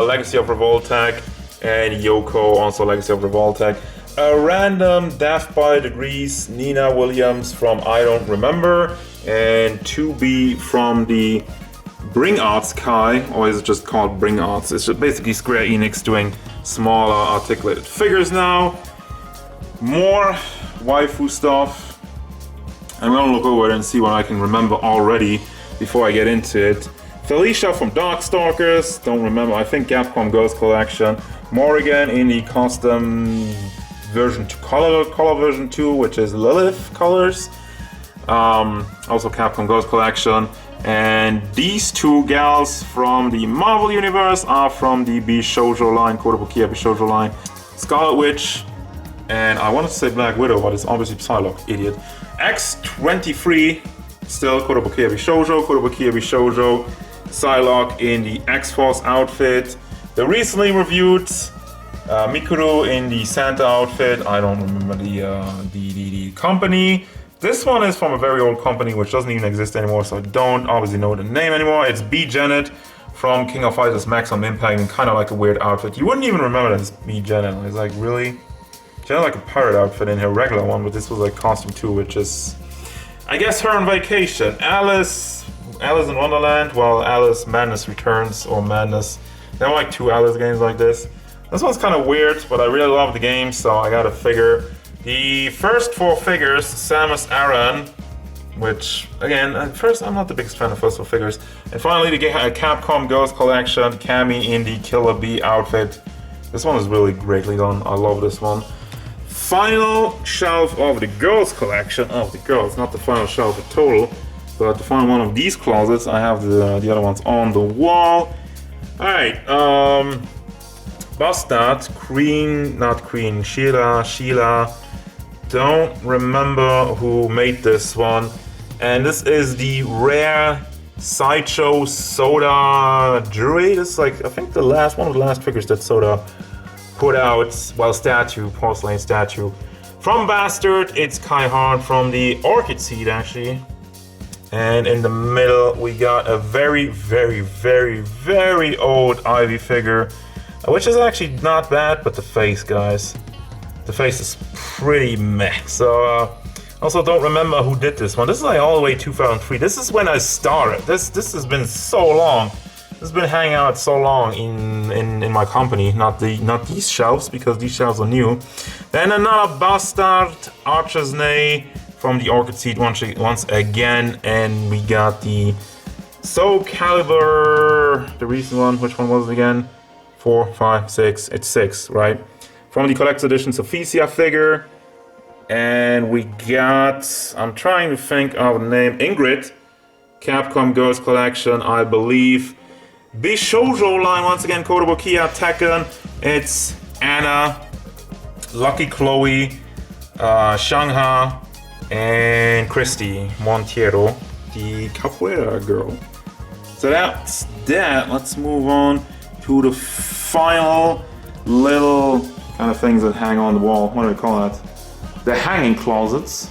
Legacy of Revoltech, and Yoko, also Legacy of Revoltech. A random Death by Degrees Nina Williams from I Don't Remember, and 2B from the Bring Arts Kai, or is it just called Bring Arts? It's just basically Square Enix doing smaller articulated figures now. More waifu stuff. I'm gonna look over it and see what I can remember already before I get into it. Felicia from Darkstalkers, don't remember, I think Capcom Girls Collection. Morrigan in the custom version 2, color version 2, which is Lilith colors. Also Capcom Girls Collection. And these two gals from the Marvel Universe are from the Bishoujo line, Kotobukiya Bishoujo line. Scarlet Witch, and I wanted to say Black Widow, but it's obviously Psylocke, idiot. X-23, still Kotobukiya Bishoujo, Psylocke in the X-Force outfit. The recently reviewed Mikuru in the Santa outfit. I don't remember the company. This one is from a very old company which doesn't even exist anymore, so I don't obviously know the name anymore. It's B. Janet from King of Fighters Maximum Impact, and kind of like a weird outfit. You wouldn't even remember that it's B. Janet. It's like, really? She had like a pirate outfit in her regular one, but this was like costume too, which is, I guess, her on vacation. Alice in Wonderland, well, Alice Madness Returns, or Madness. There are like 2 Alice games like this. This one's kind of weird, but I really love the game, so I got a figure The first 4 figures, Samus Aran, which, again, at first I'm not the biggest fan of first 4 figures. And finally, the Capcom Girls Collection, Cammy in the Killer Bee outfit. This one is really greatly done. I love this one. Final shelf of the Girls Collection. Of the girls, not the final shelf in total, but the final one of these closets. I have the other ones on the wall. Alright, Bastard, Sheila. Don't remember who made this one. And this is the rare Sideshow Soda jewelry. This is like, I think one of the last figures that Soda put out. Well, porcelain statue. From Bastard, it's Kai Hart from the Orchid Seed, actually. And in the middle, we got a very, very, very, very old Ivy figure, which is actually not bad, but the face, guys. The face is pretty meh. So, also don't remember who did this one. This is like all the way 2003. This is when I started. This has been so long. This has been hanging out so long in my company. Not these shelves, because these shelves are new. Then another Bastard Archer's Nay from the Orchid Seed once again, and we got the Soul Calibur, the recent one. Which one was it again? 4, 5, 6. It's 6, right? From the Collector's Edition Sophicia figure. And we got, I'm trying to think of the name, Ingrid. Capcom Girls Collection, I believe. Bishoujo line, once again, Kotobukiya Tekken. It's Anna, Lucky Chloe, Shangha, and Christy Monteiro, the Capoeira girl. So that's that. Let's move on to the final little kind of things that hang on the wall. What do we call that? The hanging closets.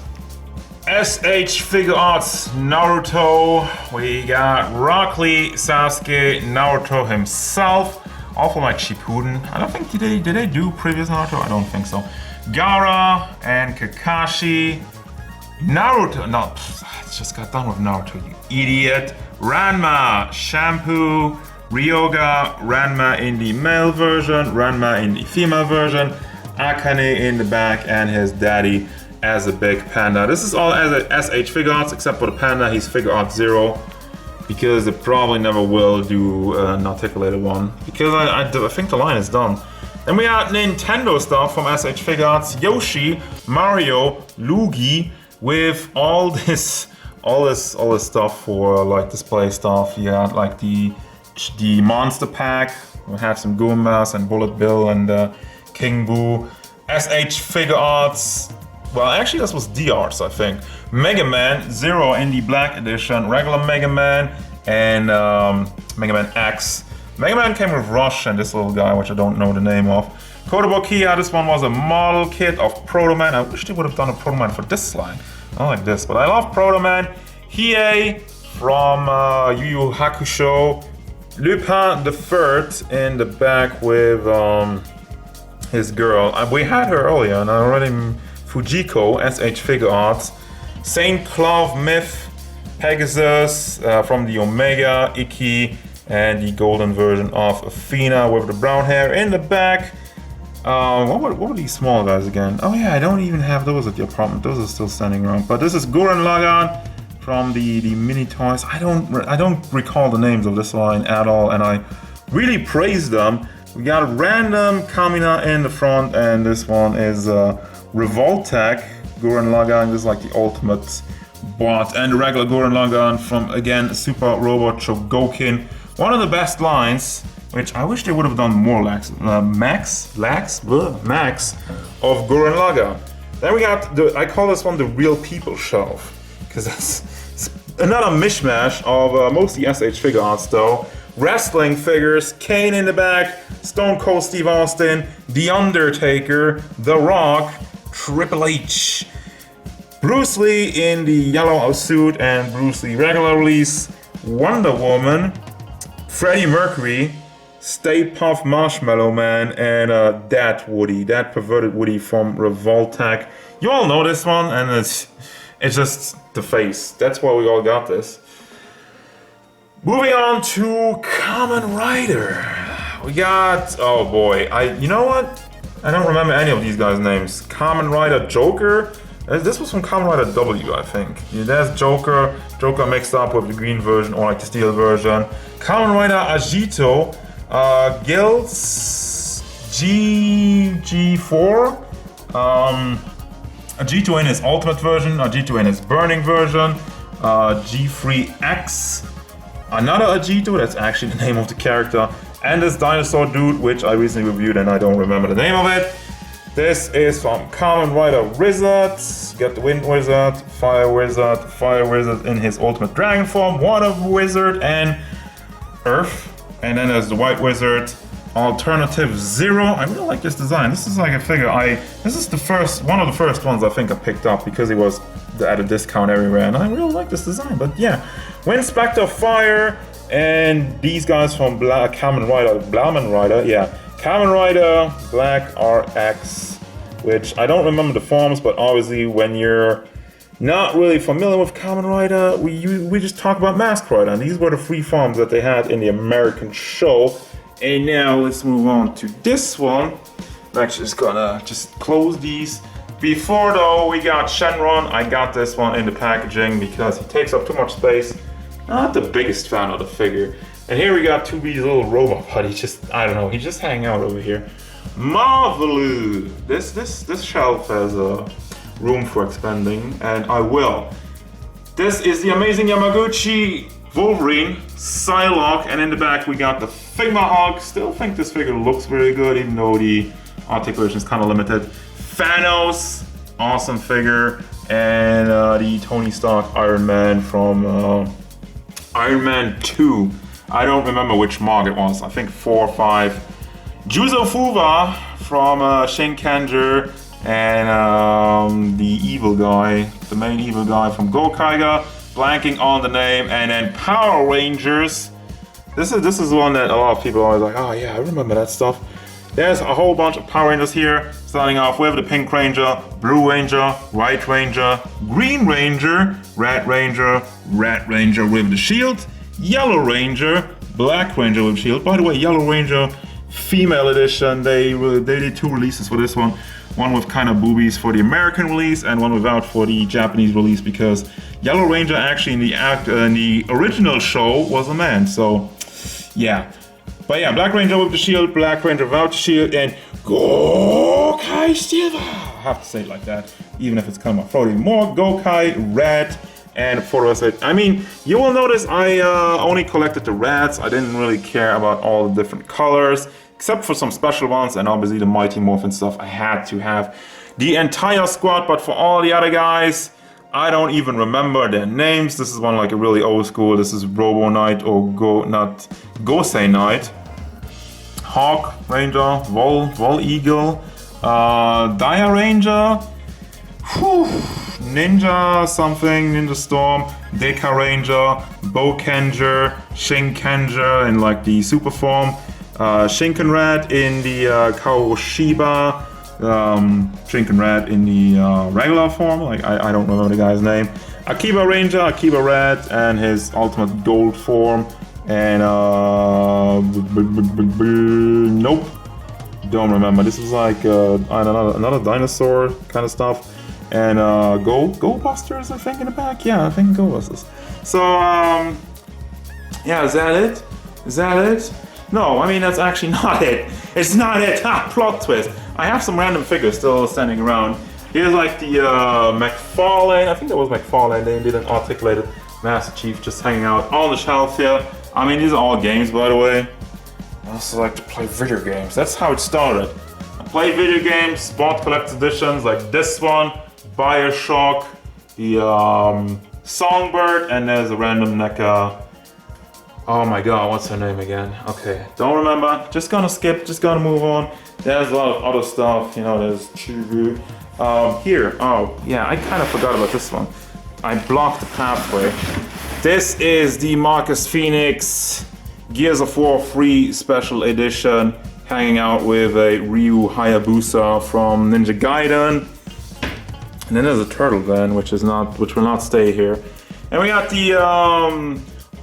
SH Figure Arts Naruto. We got Rock Lee, Sasuke, Naruto himself. All from like Shippuden. I don't think, did they do previous Naruto? I don't think so. Gaara and Kakashi. Naruto, no, I just got done with Naruto, you idiot. Ranma, Shampoo, Ryoga, Ranma in the male version, Ranma in the female version, Akane in the back, and his daddy as a big panda. This is all as a SH Figure Arts, except for the panda, he's Figure Art 0, because they probably never will do an articulated one, because I think the line is done. Then we got Nintendo stuff from SH Figure Arts, Yoshi, Mario, Luigi, with all this stuff for like display stuff. You got like the monster pack. We have some Goombas and Bullet Bill and King Boo. SH Figure Arts. Well, actually, this was D-Arts, I think. Mega Man Zero in the Black Edition, regular Mega Man, and Mega Man X. Mega Man came with Rush and this little guy, which I don't know the name of. Kotobukiya, this one was a model kit of Proto Man. I wish they would have done a Proto Man for this line. I like this, but I love Proto Man. Hiei from Yu Yu Hakusho. Lupin the Third in the back with his girl. We had her earlier, and I already Fujiko, SH Figure Arts. Saint Clove Myth, Pegasus from the Omega, Iki, and the golden version of Athena with the brown hair in the back. What were these small guys again? Oh yeah, I don't even have those at the apartment. Those are still standing around. But this is Gurren Lagann from the mini toys. I don't recall the names of this line at all, and I really praise them. We got a random Kamina in the front, and this one is Revoltech Gurren Lagann. This is like the ultimate bot, and the regular Gurren Lagann from, again, Super Robot Chogokin. One of the best lines, which I wish they would have done more max of Gurren Lagann. Then we got I call this one the Real People shelf, because it's another mishmash of mostly SH Figure Arts though. Wrestling figures, Kane in the back, Stone Cold Steve Austin, The Undertaker, The Rock, Triple H, Bruce Lee in the yellow suit and Bruce Lee regular release, Wonder Woman, Freddie Mercury, Stay Puft Marshmallow Man, and that Woody, that perverted Woody from Revoltech. You all know this one, and it's just the face. That's why we all got this. Moving on to Kamen Rider. We got, oh boy, you know what? I don't remember any of these guys' names. Kamen Rider Joker. This was from Kamen Rider W, I think. Yeah, there's Joker. Joker mixed up with the green version or like the steel version. Kamen Rider Agito. Guilds GG4. Agito in his ultimate version. Agito in his burning version. G3X. Another Agito, that's actually the name of the character. And this dinosaur dude, which I recently reviewed and I don't remember the name of it. This is from Kamen Rider Wizard. You got the Wind Wizard, Fire Wizard in his ultimate dragon form, Water Wizard, and Earth. And then there's the White Wizard, Alternative Zero. I really like this design. This is like a figure this is one of the first ones I think I picked up because it was at a discount everywhere, and I really like this design. But yeah, Wind Spectre Fire, and these guys from Kamen Rider, yeah. Kamen Rider Black RX, which I don't remember the forms, but obviously when you're not really familiar with Kamen Rider, we just talk about Mask Rider, and these were the 3 forms that they had in the American show. And now let's move on to this one. I'm actually just gonna close these. Before though, we got Shenron. I got this one in the packaging because he takes up too much space. Not the biggest fan of the figure. And here we got 2B's little robot, but he's just hanging out over here. Marvelous! This shelf has room for expanding, and I will. This is the amazing Yamaguchi Wolverine, Psylocke, and in the back we got the Figma Hulk. Still think this figure looks very good, even though the articulation is kind of limited. Thanos, awesome figure, and the Tony Stark Iron Man from Iron Man 2. I don't remember which mark it was. I think 4 or 5. Juzo Fuwa from Shinkenger, and the evil guy, the main evil guy from Gokaiga, blanking on the name, and then Power Rangers. This is one that a lot of people are always like, oh yeah, I remember that stuff. There's a whole bunch of Power Rangers here, starting off with the Pink Ranger, Blue Ranger, White Ranger, Green Ranger, Red Ranger with the shield, Yellow Ranger, Black Ranger with shield. By the way, Yellow Ranger female edition, they did 2 releases for this one. One with kind of boobies for the American release and one without for the Japanese release, because Yellow Ranger actually in the original show was a man, so yeah. But yeah, Black Ranger with the shield, Black Ranger without the shield, and Gokai Silver. I have to say it like that, even if it's kind of throaty. More Gokai Red, and for the rest of it, I mean, you will notice I only collected the reds. I didn't really care about all the different colors, except for some special ones, and obviously the Mighty Morphin stuff. I had to have the entire squad, but for all the other guys, I don't even remember their names. This is one like a really old school. This is Robo Knight or Gosei Knight. Hawk Ranger, Vol Eagle, Dire Ranger, Ninja something, Ninja Storm, Deka Ranger, Bokenger, Shinkenger in like the super form, Shinkenrad in the Kawashiba, Shinkenrad in the regular form, like I don't remember the guy's name, Akiba Ranger, Akiba Red, and his ultimate gold form, and nope, don't remember. This is like another dinosaur kind of stuff, and Go Busters I think in the back. Yeah, I think Go Busters. So yeah, is that it? No, I mean that's actually not it. It's not it. Ha! Plot twist. I have some random figures still standing around. Here's like the McFarlane. I think that was McFarlane. They did an articulated Master Chief just hanging out on the shelf here. I mean, these are all games, by the way. I also like to play video games. That's how it started. I play video games, bought collector's editions like this one, Bioshock, the Songbird, and there's a random NECA. Oh my god, what's her name again? Okay, don't remember. Just gonna skip, just gonna move on. There's a lot of other stuff, you know, there's Chubu. Here, oh yeah, I kind of forgot about this one. I blocked the pathway. This is the Marcus Phoenix Gears of War 3 Special Edition, hanging out with a Ryu Hayabusa from Ninja Gaiden. And then there's a Turtle Van, which will not stay here. And we got the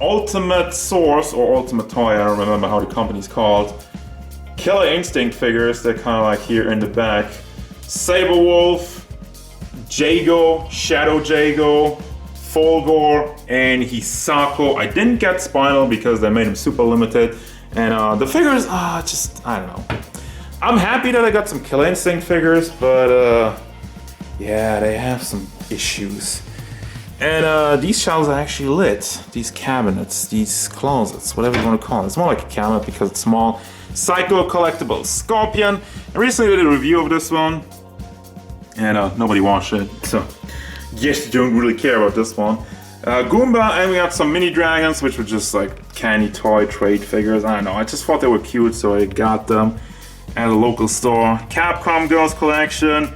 Ultimate Source, or Ultimate Toy, I don't remember how the company's called. Killer Instinct figures, they're kind of like here in the back. Saberwolf, Jago, Shadow Jago, Fulgor, and Hisako. I didn't get Spinal because they made him super limited. And the figures, just, I don't know. I'm happy that I got some Killer Instinct figures, but yeah, they have some issues. And these shelves are actually lit. These cabinets, these closets, whatever you want to call it. It's more like a cabinet because it's small. Psycho Collectibles Scorpion. I recently did a review of this one, and nobody watched it, so guess you don't really care about this one. Goomba, and we got some mini dragons, which were just like candy toy trade figures. I don't know, I just thought they were cute, so I got them at a local store. Capcom Girls Collection,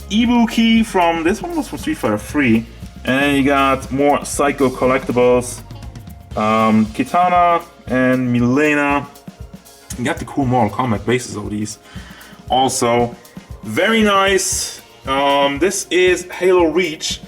Ibuki from, this one was from Street Fighter 3. And then you got more Psycho Collectibles, Kitana and Milena. You got the cool Mortal Kombat bases of these. Also, very nice. This is Halo Reach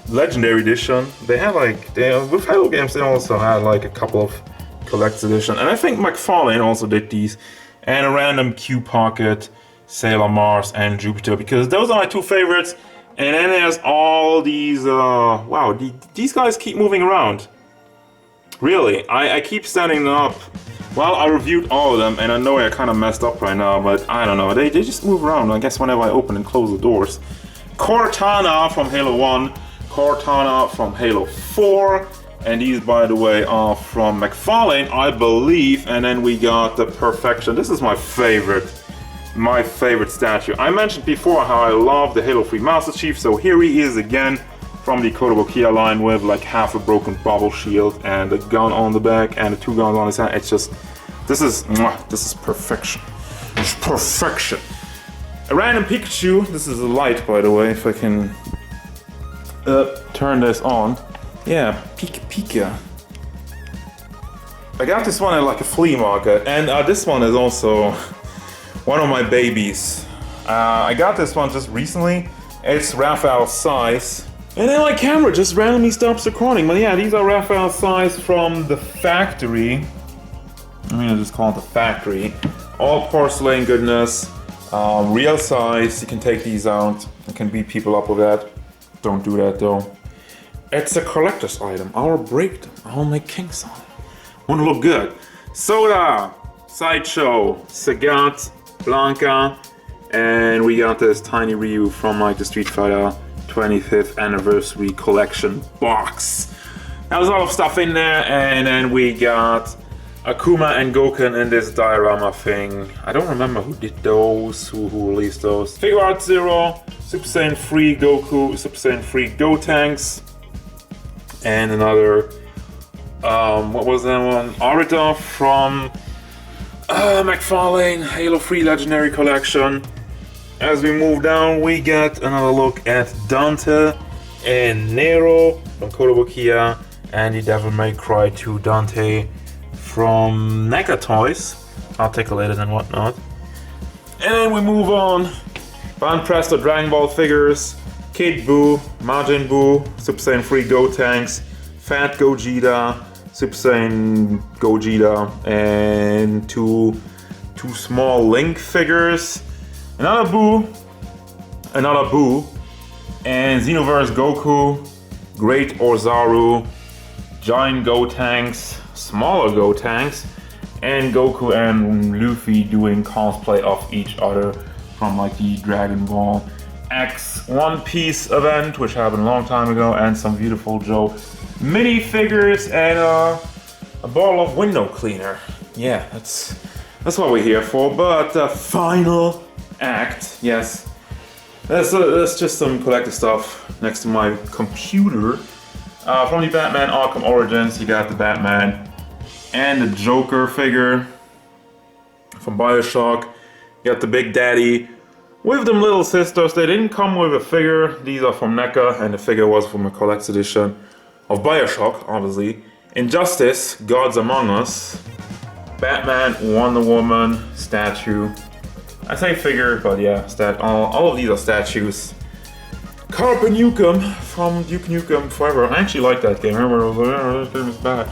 Legendary Edition. They have like, with Halo games, they also had like a couple of collector's edition. And I think McFarlane also did these. And a random Q Pocket, Sailor Mars, and Jupiter, because those are my two favorites. And then there's all these, wow, these guys keep moving around. Really, I keep standing them up. Well, I reviewed all of them, and I know I kind of messed up right now, but I don't know, they just move around, I guess, whenever I open and close the doors. Cortana from Halo 1, Cortana from Halo 4, and these, by the way, are from McFarlane, I believe. And then we got the Perfection. This is my favorite statue. I mentioned before how I love the Halo 3 Master Chief, so here he is again from the Kotobukiya line with like half a broken bubble shield and a gun on the back and 2 guns on his hand. It's just, this is perfection. It's perfection. A random Pikachu. This is a light, by the way, if I can turn this on. Yeah, Pika. I got this one at like a flea market, and this one is also one of my babies. I got this one just recently. It's Raphael's size. And then my camera just randomly stops recording. But yeah, these are Raphael's size from the factory. I mean, I just call it the factory. All porcelain goodness. Real size. You can take these out. You can beat people up with that. Don't do that though. It's a collector's item. I'll break them. I'll make kinks on it. Wanna look good. Soda, Sideshow, Sagat, Blanca, and we got this tiny Ryu from like the Street Fighter 25th anniversary collection box. There was a lot of stuff in there, and then we got Akuma and Goku in this diorama thing. I don't remember who did those, who released those. Figure Art Zero, Super Saiyan 3 Goku, Super Saiyan 3 Gotenks, and another, what was that one? Arita from McFarlane, Halo 3 Legendary Collection. As we move down, we get another look at Dante and Nero from Kotobukiya, and the Devil May Cry 2 Dante from NECA Toys, articulated and whatnot. And then we move on. Banpresto Dragon Ball figures, Kid Buu, Majin Buu, Super Saiyan 3 Gotenks, Fat Gogeta, Super Saiyan Gogeta, and two small Link figures, another Buu, and Xenoverse Goku, Great Ozaru, Giant Gotenks, smaller Gotenks, and Goku and Luffy doing cosplay of each other from like the Dragon Ball X One Piece event, which happened a long time ago, and some beautiful Joe minifigures and a bottle of window cleaner. Yeah, that's what we're here for. But the final act, yes, that's just some collector stuff next to my computer. From the Batman Arkham Origins, you got the Batman and the Joker figure from BioShock. You got the Big Daddy with them little sisters. They didn't come with a figure. These are from NECA, and the figure was from a collector's edition of BioShock, obviously. Injustice, Gods Among Us, Batman, Wonder Woman, statue. I say figure, but yeah, all of these are statues. Carpe Nukem from Duke Nukem Forever. I actually like that game. I remember, this game is bad.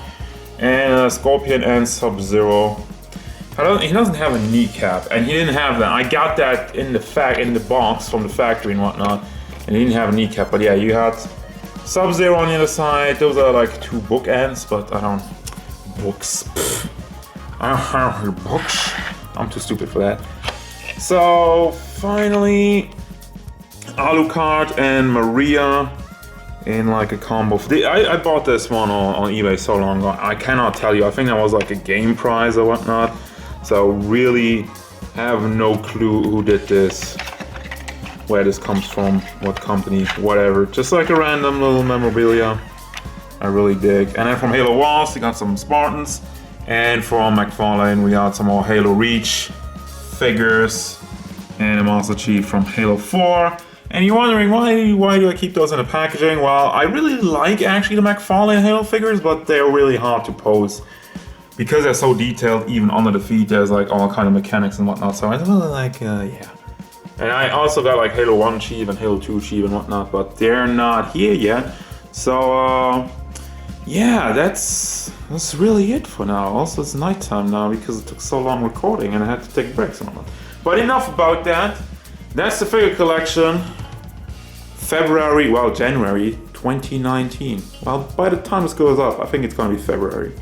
And Scorpion and Sub-Zero. He doesn't have a kneecap, and he didn't have that. I got that in the box from the factory and whatnot, and he didn't have a kneecap. But yeah, you had Sub-Zero on the other side. Those are like 2 bookends, but I don't books. Pfft. I don't hear books. I'm too stupid for that. So finally, Alucard and Maria in like a combo. I bought this one on eBay so long ago. I cannot tell you. I think that was like a game prize or whatnot. So really have no clue who did this, where this comes from, what company, whatever. Just like a random little memorabilia. I really dig. And then from Halo Wars, we got some Spartans. And from McFarlane, we got some more Halo Reach figures. And a Master Chief from Halo 4. And you're wondering, why do I keep those in the packaging? Well, I really like actually the McFarlane Halo figures, but they're really hard to pose. Because they're so detailed, even under the feet, there's like all kind of mechanics and whatnot. So I really like, yeah. And I also got like Halo 1 Chief and Halo 2 Chief and whatnot, but they're not here yet. So, yeah, that's really it for now. Also, it's nighttime now because it took so long recording and I had to take breaks and whatnot. But enough about that. That's the figure collection. January 2019. Well, by the time this goes up, I think it's gonna be February.